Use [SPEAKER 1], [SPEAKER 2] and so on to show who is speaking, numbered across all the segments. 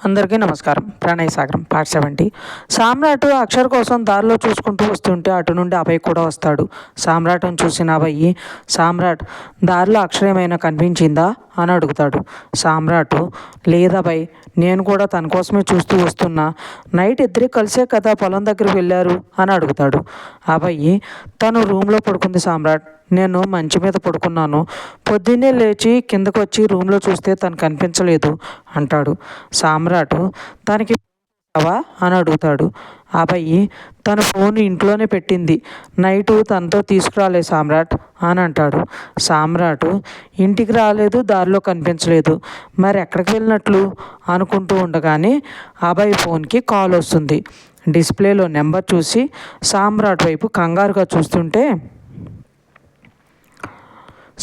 [SPEAKER 1] అందరికీ నమస్కారం. ప్రణయ్ సాగరం పార్ట్ 70. సామ్రాట్ అక్షర్ కోసం దారిలో చూసుకుంటూ వస్తుంటే అటు నుండి అభయ్ కూడా వస్తాడు. సామ్రాట్ను చూసిన అభయ్, సామ్రాట్ దారిలో అక్షర్ ఏమైనా కనిపించిందా అని అడుగుతాడు. సామ్రాట్, లేదభయ్, నేను కూడా తన కోసమే చూస్తూ వస్తున్నా. నైట్ ఇద్దరే కలిసే కదా పొలం దగ్గరికి వెళ్ళారు అని అడుగుతాడు. అభయ్, తను రూమ్లో పడుకుంది సామ్రాట్, నేను మంచి మీద పడుకున్నాను. పొద్దున్నే లేచి కిందకు వచ్చి రూమ్లో చూస్తే తను కనిపించలేదు అంటాడు. సామ్రాట్, తనకి అవా అని అడుగుతాడు. అబ్బాయి, తన ఫోన్ ఇంట్లోనే పెట్టింది, నైటు తనతో తీసుకురాలే సామ్రాట్ అని అంటాడు. సామ్రాట్, ఇంటికి రాలేదు, దారిలో కనిపించలేదు, మరి ఎక్కడికి వెళ్ళినట్లు అనుకుంటూ ఉండగానే అబ్బాయి ఫోన్కి కాల్ వస్తుంది. డిస్ప్లేలో నెంబర్ చూసి సామ్రాట్ వైపు కంగారుగా చూస్తుంటే,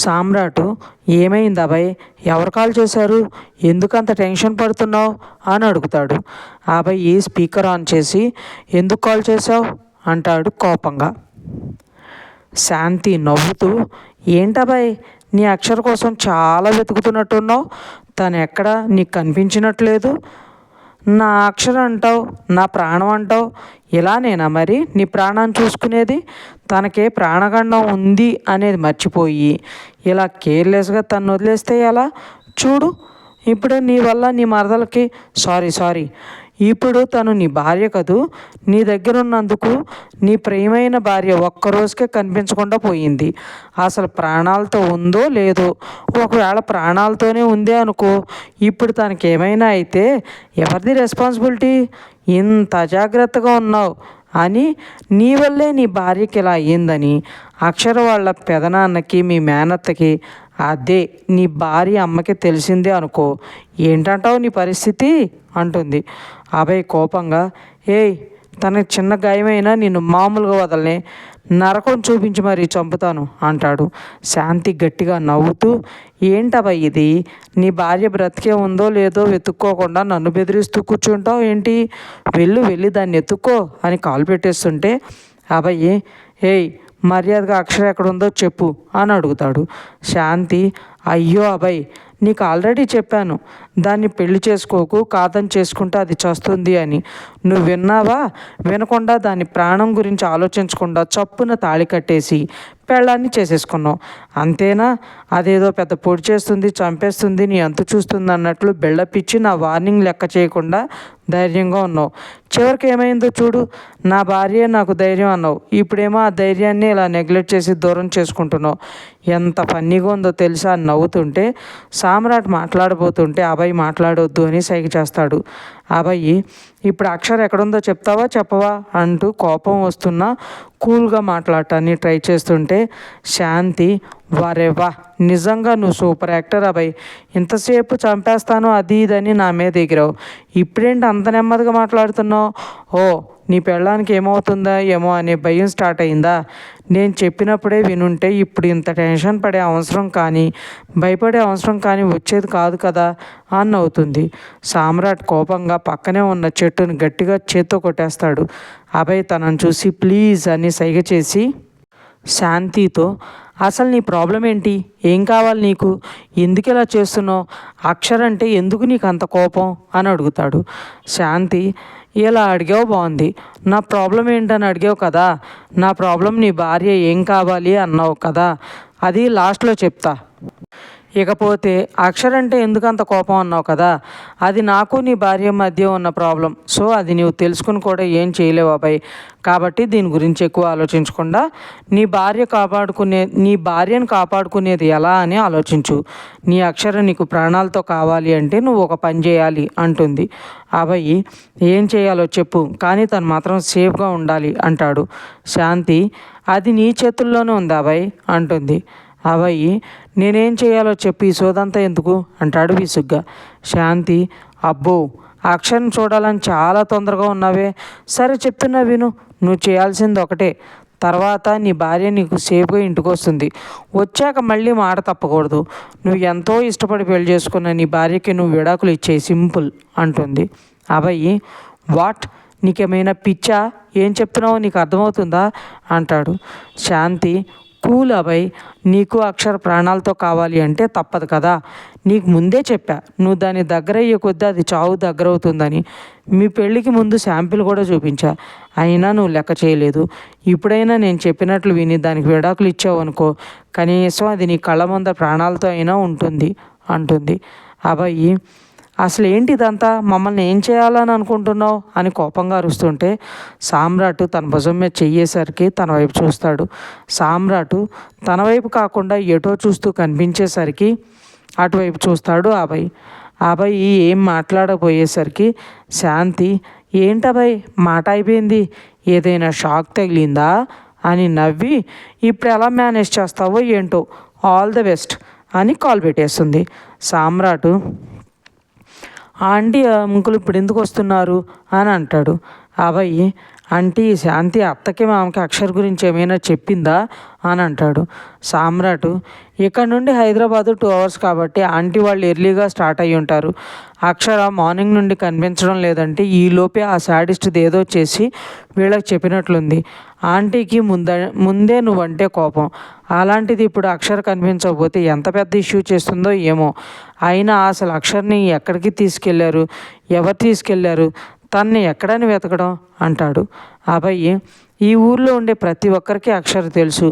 [SPEAKER 1] సామ్రాట్, ఏమైంది అభయ్, ఎవరు కాల్ చేశారు, ఎందుకంత టెన్షన్ పడుతున్నావు అని అడుగుతాడు. అభయ్ స్పీకర్ ఆన్ చేసి, ఎందుకు కాల్ చేశావు అంటాడు కోపంగా. శాంతి నవ్వుతూ, ఏంటబ్బాయ్, నీ అక్షర కోసం చాలా వెతుకుతున్నట్టున్నావు, తను ఎక్కడ నీకు కనిపించినట్లేదు. నా అక్షరం అంటావు, నా ప్రాణం అంటావు, ఇలానేనా మరి నీ ప్రాణాన్ని చూసుకునేది? తనకే ప్రాణగండం ఉంది అనేది మర్చిపోయి ఇలా కేర్లెస్గా తను వదిలేస్తే ఎలా? చూడు, ఇప్పుడు నీ వల్ల నీ మరదలకి సారీ ఇప్పుడు తను నీ భార్య కదూ, నీ దగ్గర ఉన్నందుకు నీ ప్రియమైన భార్య ఒక్కరోజుకే కనిపించకుండా పోయింది. అసలు ప్రాణాలతో ఉందో లేదో, ఒకవేళ ప్రాణాలతోనే ఉందే అనుకో, ఇప్పుడు తనకేమైనా అయితే ఎవరిది రెస్పాన్సిబిలిటీ? ఇంత అజాగ్రత్తగా ఉన్నావు అని, నీ వల్లే నీ భార్యకి ఇలా అయ్యిందని అక్షర వాళ్ళ పెదనాన్నకి, మీ మేనత్తకి, అదే నీ భార్య అమ్మకి తెలిసిందే అనుకో, ఏంటంటావు నీ పరిస్థితి అంటుంది. అభయ్ కోపంగా, ఏయ్, తనకి చిన్న గాయమైనా నిన్ను మామూలుగా వదలనే, నరకం చూపించి మరీ చంపుతాను అంటాడు. శాంతి గట్టిగా నవ్వుతూ, ఏంటభయ్ ఇది, నీ భార్య బ్రతికే ఉందో లేదో వెతుక్కోకుండా నన్ను బెదిరిస్తూ కూర్చుంటావు ఏంటి? వెళ్ళి దాన్ని ఎత్తుక్కో అని కాలు పెట్టేస్తుంటే, అభయ్, ఏయ్, మర్యాదగా అక్షర ఎక్కడుందో చెప్పు అని అడుగుతాడు. శాంతి, అయ్యో అభయ్, నీకు ఆల్రెడీ చెప్పాను, దాన్ని పెళ్లి చేసుకోకు, కాదని చేసుకుంటే అది చస్తుంది అని. నువ్వు విన్నావా? వినకుండా దాని ప్రాణం గురించి ఆలోచించకుండా చప్పున తాళి కట్టేసి పెళ్ళాన్ని చేసేసుకున్నావు, అంతేనా? అదేదో పెద్ద పొడి చేస్తుంది, చంపేస్తుంది, నీ అంతు చూస్తుంది అన్నట్లు బెళ్ళపిచ్చి నా వార్నింగ్ లెక్క చేయకుండా ధైర్యంగా ఉన్నావు. చివరికి ఏమైందో చూడు, నా భార్య నాకు ధైర్యం అన్నావు, ఇప్పుడేమో ఆ ధైర్యాన్ని ఇలా నెగ్లెక్ట్ చేసి దూరం చేసుకుంటున్నావు. ఎంత ఫన్నీగా ఉందో తెలుసా అని నవ్వుతుంటే, సామ్రాట్ మాట్లాడబోతుంటే అభయ్ మాట్లాడొద్దు అని సైగ చేస్తాడు. అభయ్, ఇప్పుడు అక్షర్ ఎక్కడుందో చెప్తావా చెప్పవా అంటూ కోపం వస్తున్నా కూల్గా మాట్లాడటాన్ని ట్రై చేస్తుంటే, శాంతి, వరేవా, నిజంగా నువ్వు సూపర్ యాక్టర్ అభయ్, ఇంతసేపు చంపేస్తాను అది ఇదని నా మీద ఎగిరావు, ఇప్పుడేంటి అంత నెమ్మదిగా మాట్లాడుతున్నావు? ఓ, నీ పెళ్ళానికి ఏమవుతుందా ఏమో అనే భయం స్టార్ట్ అయిందా? నేను చెప్పినప్పుడే వినుంటే ఇప్పుడు ఇంత టెన్షన్ పడే అవసరం కానీ, భయపడే అవసరం కానీ వచ్చేది కాదు కదా అని అవుతుంది. సామ్రాట్ కోపంగా పక్కనే ఉన్న చెట్టును గట్టిగా చేత్తో కొట్టేస్తాడు. అభయ్ తనను చూసి ప్లీజ్ అని సైగ చేసి శాంతితో, అసలు నీ ప్రాబ్లం ఏంటి, ఏం కావాలి నీకు, ఎందుకు ఇలా చేస్తున్నావు, అక్షర్ అంటే ఎందుకు నీకు అంత కోపం అని అడుగుతాడు. శాంతి, ఇలా అడిగావు బాగుంది, నా ప్రాబ్లం ఏంటని అడిగావు కదా, నా ప్రాబ్లం నీ భార్య ఏం కావాలి అన్నావు కదా, అది లాస్ట్లో చెప్తా. ఇకపోతే అక్షర్ అంటే ఎందుకంత కోపం అన్నావు కదా, అది నాకు నీ భార్య మధ్య ఉన్న ప్రాబ్లం, సో అది నీవు తెలుసుకుని కూడా ఏం చేయలేవు అబ్బాయి. కాబట్టి దీని గురించి ఎక్కువ ఆలోచించకుండా నీ భార్యను కాపాడుకునేది ఎలా అని ఆలోచించు. నీ అక్షర నీకు ప్రాణాలతో కావాలి అంటే నువ్వు ఒక పని చేయాలి అంటుంది. అబ్బాయి, ఏం చేయాలో చెప్పు, కానీ తను మాత్రం సేఫ్గా ఉండాలి అంటాడు. శాంతి, అది నీ చేతుల్లోనే ఉంది అబ్బాయి అంటుంది. అభయ్, నేనేం చేయాలో చెప్పి ఈ సోదంతా ఎందుకు అంటాడు విసుగ్గా. శాంతి, అబ్బో, అక్షర్ని చూడాలని చాలా తొందరగా ఉన్నావే, సరే చెప్తున్నా విను, నువ్వు చేయాల్సింది ఒకటే, తర్వాత నీ భార్య నీకు సేఫ్గా ఇంటికి వస్తుంది, వచ్చాక మళ్ళీ మాట తప్పకూడదు, నువ్వు ఎంతో ఇష్టపడి పెళ్లి చేసుకున్న నీ భార్యకి నువ్వు విడాకులు ఇచ్చేయి, సింపుల్ అంటుంది. అభయ్, వాట్, నీకేమైనా పిచ్చా, ఏం చెప్తున్నావో నీకు అర్థమవుతుందా అంటాడు. శాంతి, కూల్ అభయ్, నీకు అక్షర ప్రాణాలతో కావాలి అంటే తప్పదు కదా. నీకు ముందే చెప్పా, నువ్వు దాని దగ్గర అయ్యే కొద్దీ అది చావు దగ్గర అవుతుందని. మీ పెళ్ళికి ముందు శాంపిల్ కూడా చూపించా, అయినా నువ్వు లెక్క చేయలేదు. ఇప్పుడైనా నేను చెప్పినట్లు విని దానికి విడాకులు ఇచ్చావు అనుకో, కనీసం అది నీ కళ్ళ ముందర ప్రాణాలతో అయినా ఉంటుంది అంటుంది. అభయ్, అసలు ఏంటి ఇదంతా, మమ్మల్ని ఏం చేయాలని అనుకుంటున్నావు అని కోపంగా అరుస్తుంటే సామ్రాట్ తన భుజం మీద చెయ్యేసరికి తన వైపు చూస్తాడు. సామ్రాట్ తన వైపు కాకుండా ఎటో చూస్తూ కనిపించేసరికి అటువైపు చూస్తాడు అభయ్. అభయ్ ఏం మాట్లాడకపోయేసరికి శాంతి, ఏంటభయ్ మాట అయిపోయింది, ఏదైనా షాక్ తగిలిందా అని నవ్వి, ఇప్పుడు ఎలా మేనేజ్ చేస్తావో ఏంటో, ఆల్ ద బెస్ట్ అని కాల్ పెట్టేస్తుంది. సామ్రాట్, ఆంటీ అంకుల్ ఇప్పుడు ఎందుకు వస్తున్నారు అని అంటాడు. అభయ్, ఆంటీ శాంతి అత్తకి మామకి అక్షర్ గురించి ఏమైనా చెప్పిందా అని అంటాడు. సామ్రాట్, ఇక్కడ నుండి హైదరాబాదు 2 hours కాబట్టి ఆంటీ వాళ్ళు ఎర్లీగా స్టార్ట్ అయ్యి ఉంటారు. అక్షర మార్నింగ్ నుండి కనిపించడం లేదంటే ఈలోపే ఆ శాడిస్ట్ది ఏదో చేసి వీళ్ళకి చెప్పినట్లుంది. ఆంటీకి ముందే నువ్వంటే కోపం, అలాంటిది ఇప్పుడు అక్షర కనిపించకపోతే ఎంత పెద్ద ఇష్యూ చేస్తుందో ఏమో. అయినా అసలు అక్షర్ని ఎక్కడికి తీసుకెళ్లారు, ఎవరు తీసుకెళ్లారు, తన్ని ఎక్కడని వెతకడం అంటాడు. అభయ్, ఈ ఊర్లో ఉండే ప్రతి ఒక్కరికి అక్షర తెలుసు,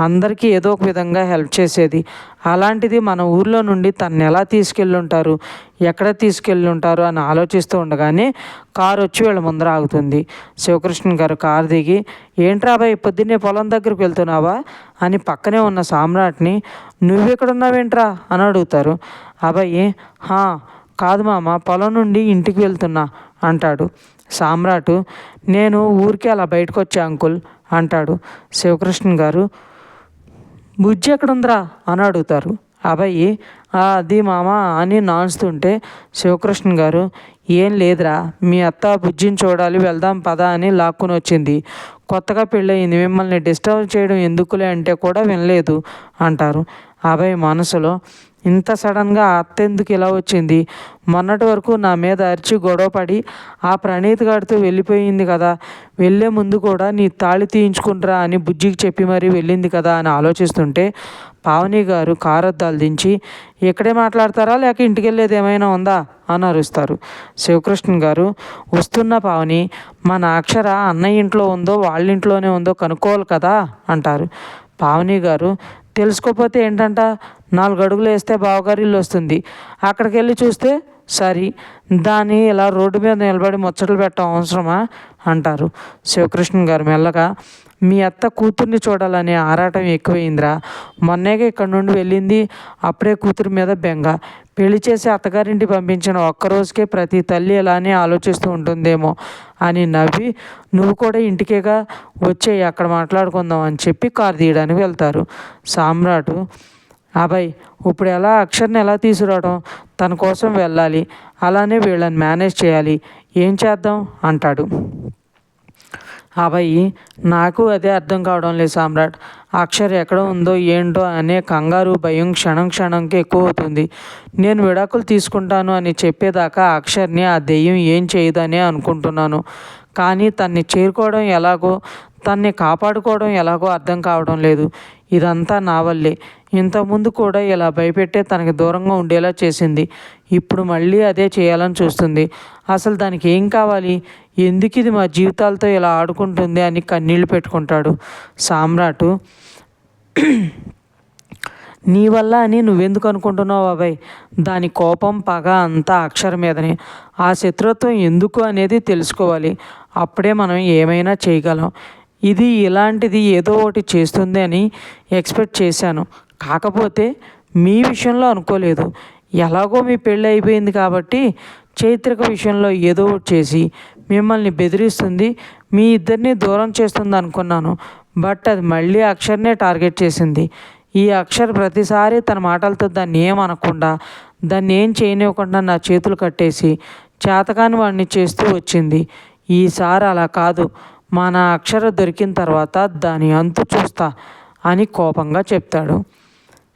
[SPEAKER 1] అందరికీ ఏదో ఒక విధంగా హెల్ప్ చేసేది. అలాంటిది మన ఊర్లో నుండి తన్ని ఎలా తీసుకెళ్ళుంటారు, ఎక్కడ తీసుకెళ్ళుంటారు అని ఆలోచిస్తూ ఉండగానే కారు వచ్చి వీళ్ళ ముందర ఆగుతుంది. శివకృష్ణ గారు కారు దిగి, ఏంట్రా అభయ్ పొద్దున్నే పొలం దగ్గరికి వెళ్తున్నావా అని పక్కనే ఉన్న సామ్రాట్ని, నువ్వెక్కడున్నావేంట్రా అని అడుగుతారు. అభయ్, కాదు మామ, పొలం నుండి ఇంటికి వెళ్తున్నా అంటాడు. సామ్రాట్, నేను ఊరికి అలా బయటకు వచ్చా అంకుల్ అంటాడు. శివకృష్ణ గారు, బుజ్జి ఎక్కడుందిరా అని అడుగుతారు. అభయ్, అది మామ అని నాన్స్తుంటే శివకృష్ణ గారు, ఏం లేదురా, మీ అత్త బుజ్జిని చూడాలి వెళ్దాం పదా అని లాక్కుని వచ్చింది. కొత్తగా పెళ్ళయింది, మిమ్మల్ని డిస్టర్బ్ చేయడం ఎందుకులే అంటే కూడా వినలేదు అంటారు. అభయ్ మనసులో, ఇంత సడన్గా అత్త ఎందుకు ఇలా వచ్చింది, మొన్నటి వరకు నా మీద అరిచి గొడవపడి ఆ ప్రణీత్ గారితో వెళ్ళిపోయింది కదా, వెళ్ళే ముందు కూడా నీ తాళి తీయించుకుంటారా అని బుజ్జికి చెప్పి మరీ వెళ్ళింది కదా అని ఆలోచిస్తుంటే పావని గారు కారద్దాలు దించి, ఇక్కడే మాట్లాడతారా లేక ఇంటికి వెళ్ళేది ఏమైనా ఉందా అని అరుస్తారు. శివకృష్ణ గారు, వస్తున్న పావని, మన అక్షర అన్నయ్య ఇంట్లో ఉందో వాళ్ళ ఇంట్లోనే ఉందో కనుక్కోవాలి కదా అంటారు. పావని గారు, తెలుసుకోకపోతే ఏంటంట, 4 అడుగులు వేస్తే బావగారి ఇల్లు వస్తుంది, అక్కడికి వెళ్ళి చూస్తే సరి, దాన్ని ఇలా రోడ్డు మీద నిలబడి ముచ్చట్లు పెట్టడం అవసరమా అంటారు. శివకృష్ణ గారు మెల్లగా, మీ అత్త కూతుర్ని చూడాలనే ఆరాటం ఎక్కువైందిరా, మొన్నేగా ఇక్కడ నుండి వెళ్ళింది, అప్పుడే కూతురి మీద బెంగ, పెళ్లి చేసి అత్తగారింటి పంపించిన ఒక్కరోజుకే ప్రతి తల్లి ఇలానే ఆలోచిస్తూ ఉంటుందేమో అని నవ్వి, నువ్వు కూడా ఇంటికేగా వచ్చేయి అక్కడ మాట్లాడుకుందాం అని చెప్పి కారు తీయడానికి వెళ్తారు. సామ్రాట్, అభయ్, ఇప్పుడు ఎలా అక్షర్ని ఎలా తీసుకురావడం, తన కోసం వెళ్ళాలి, అలానే వీళ్ళని మేనేజ్ చేయాలి, ఏం చేద్దాం అంటాడు. అభయ్, నాకు అదే అర్థం కావడం లేదు సామ్రాట్, అక్షర్ ఎక్కడ ఉందో ఏంటో అనే కంగారు భయం క్షణంకి ఎక్కువ అవుతుంది. నేను విడాకులు తీసుకుంటాను అని చెప్పేదాకా అక్షర్ని ఆ దెయ్యం ఏం చేయదనే అనుకుంటున్నాను, కానీ తన్ని చేరుకోవడం ఎలాగో, తన్ని కాపాడుకోవడం ఎలాగో అర్థం కావడం లేదు. ఇదంతా నా వల్లే, ఇంతకుముందు కూడా ఇలా భయపెట్టే తనకి దూరంగా ఉండేలా చేసింది, ఇప్పుడు మళ్ళీ అదే చేయాలని చూస్తుంది. అసలు దానికి ఏం కావాలి, ఎందుకు ఇది మా జీవితాలతో ఇలా ఆడుకుంటుంది అని కన్నీళ్లు పెట్టుకుంటాడు. సామ్రాట్, నీ వల్ల అని నువ్వెందుకు అనుకుంటున్నావు అభయ్, దాని కోపం పగ అంతా అక్షర మీదనే, ఆ శత్రుత్వం ఎందుకు అనేది తెలుసుకోవాలి, అప్పుడే మనం ఏమైనా చేయగలం. ఇది ఇలాంటిది ఏదో ఒకటి చేస్తుంది అని ఎక్స్పెక్ట్ చేశాను, కాకపోతే మీ విషయంలో అనుకోలేదు. ఎలాగో మీ పెళ్ళి అయిపోయింది కాబట్టి చైత్రిక విషయంలో ఏదో ఒకటి చేసి మిమ్మల్ని బెదిరిస్తుంది, మీ ఇద్దరిని దూరం చేస్తుంది అనుకున్నాను. బట్ అది మళ్ళీ అక్షర్నే టార్గెట్ చేసింది. ఈ అక్షర్ ప్రతిసారి తన మాటలతో దాన్ని ఏమనకుండా, దాన్ని ఏం చేయనివ్వకుండా నా చేతులు కట్టేసి చేతకాని వాడిని చేస్తూ వచ్చింది. ఈసారి అలా కాదు, మన అక్షర దొరికిన తర్వాత దాని అంతు చూస్తా అని కోపంగా చెప్తాడు.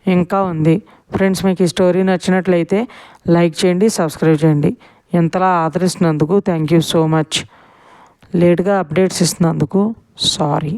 [SPEAKER 1] ఇంకా ఉంది ఫ్రెండ్స్, మీకు ఈ స్టోరీ నచ్చినట్లయితే లైక్ చేయండి, సబ్స్క్రైబ్ చేయండి. ఇంతలా ఆదరిస్తున్నందుకు థ్యాంక్ యూ సో మచ్. లేట్గా అప్డేట్స్ ఇస్తున్నందుకు సారీ.